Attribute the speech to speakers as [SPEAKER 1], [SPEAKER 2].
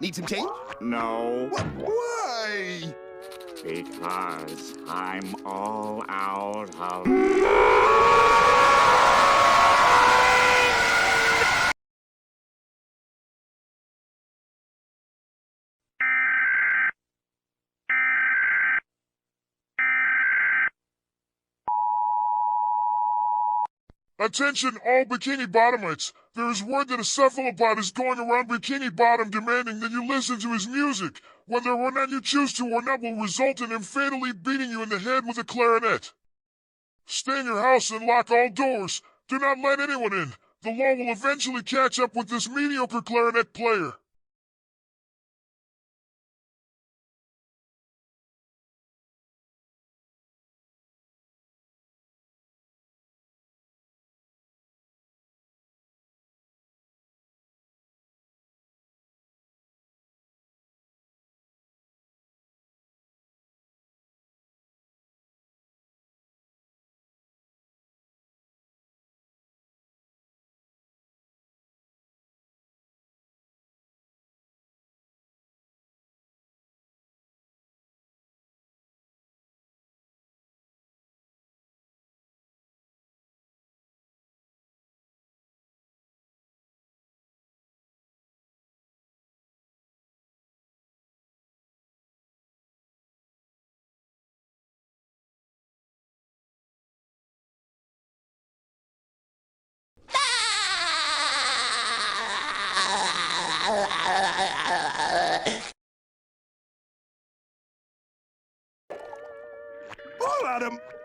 [SPEAKER 1] Need some change?
[SPEAKER 2] No,
[SPEAKER 1] Why?
[SPEAKER 2] because I'm all out of...
[SPEAKER 3] Attention all Bikini Bottomites! There is word that a cephalopod is going around Bikini Bottom demanding that you listen to his music. Whether or not you choose to or not will result in him fatally beating you in the head with a clarinet. Stay in your house and lock all doors. Do not let anyone in. The law will eventually catch up with this mediocre clarinet player.
[SPEAKER 1] All at him!